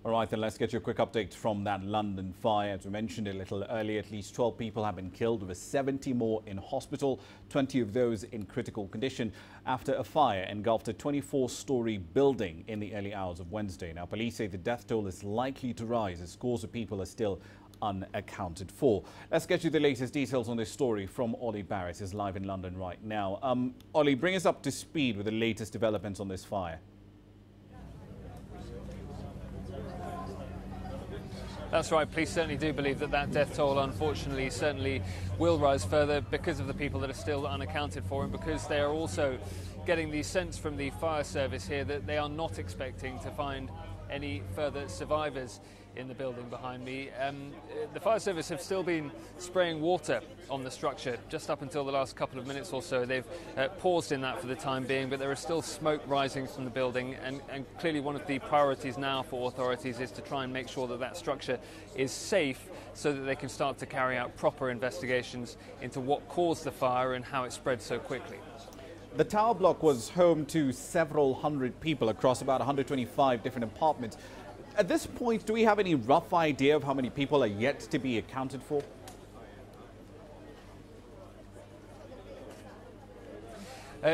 All right, then let's get you a quick update from that London fire. As we mentioned a little earlier, at least 12 people have been killed, with 70 more in hospital, 20 of those in critical condition after a fire engulfed a 24-story building in the early hours of Wednesday. Now, police say the death toll is likely to rise as scores of people are still unaccounted for. Let's get you the latest details on this story from Ollie Barrett, who's live in London right now. Ollie, bring us up to speed with the latest developments on this fire. That's right. Police certainly do believe that death toll, unfortunately, certainly will rise further because of the people that are still unaccounted for, and because they are also getting the sense from the fire service here that they are not expecting to find any further survivors in the building behind me. The fire service have still been spraying water on the structure just up until the last couple of minutes or so. They've paused in that for the time being, but there is still smoke rising from the building, and clearly one of the priorities now for authorities is to try and make sure that structure is safe so that they can start to carry out proper investigations into what caused the fire and how it spread so quickly. The tower block was home to several hundred people across about 125 different apartments. At this point, do we have any rough idea of how many people are yet to be accounted for?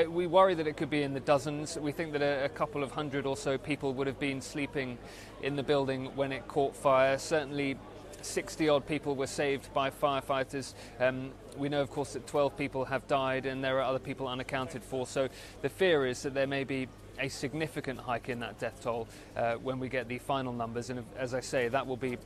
We worry that it could be in the dozens. We think that a couple of hundred or so people would have been sleeping in the building when it caught fire. Certainly 60-odd people were saved by firefighters. We know, of course, that 12 people have died and there are other people unaccounted for. So the fear is that there may be a significant hike in that death toll when we get the final numbers. And as I say, that will be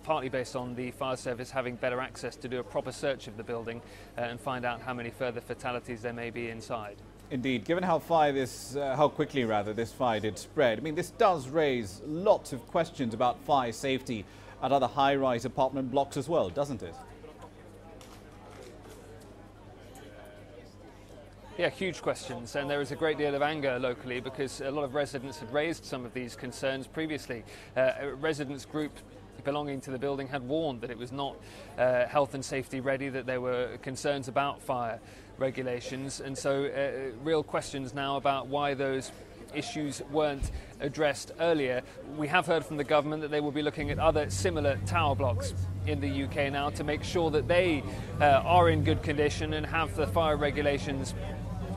partly based on the fire service having better access to do a proper search of the building and find out how many further fatalities there may be inside. Indeed, given how quickly this fire did spread, I mean, this does raise lots of questions about fire safety at other high-rise apartment blocks as well, doesn't it? Yeah, huge questions, and there is a great deal of anger locally because a lot of residents had raised some of these concerns previously. A residents group belonging to the building had warned that it was not health and safety ready, that there were concerns about fire regulations, and so real questions now about why those issues weren't addressed earlier. We have heard from the government that they will be looking at other similar tower blocks in the UK now to make sure that they are in good condition and have the fire regulations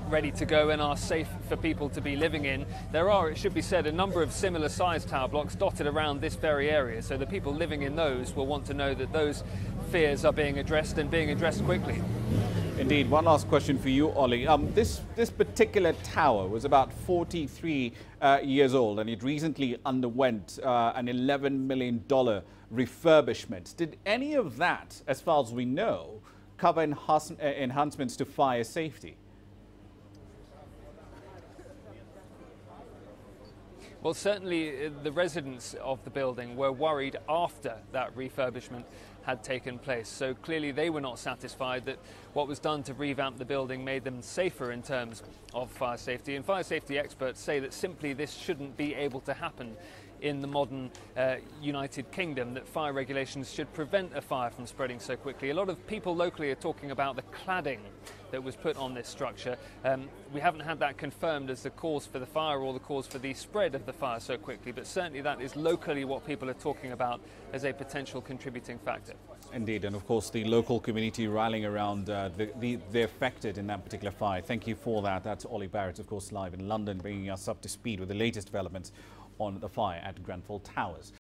ready to go and are safe for people to be living in. There are, it should be said, a number of similar sized tower blocks dotted around this very area, so the people living in those will want to know that those fears are being addressed and being addressed quickly. Indeed. One last question for you, Ollie. This particular tower was about 43 years old, and it recently underwent an $11 million refurbishment. Did any of that, as far as we know, cover enhancements to fire safety? Well, certainly the residents of the building were worried after that refurbishment had taken place. So clearly they were not satisfied that what was done to revamp the building made them safer in terms of fire safety. And fire safety experts say that simply this shouldn't be able to happen in the modern United Kingdom, that fire regulations should prevent a fire from spreading so quickly. A lot of people locally are talking about the cladding that was put on this structure. We haven't had that confirmed as the cause for the fire or the cause for the spread of the fire so quickly, but certainly that is locally what people are talking about as a potential contributing factor. Indeed, and of course the local community rallying around the affected in that particular fire. Thank you for that. That's Ollie Barrett, of course, live in London, bringing us up to speed with the latest developments on the fire at Grenfell Towers.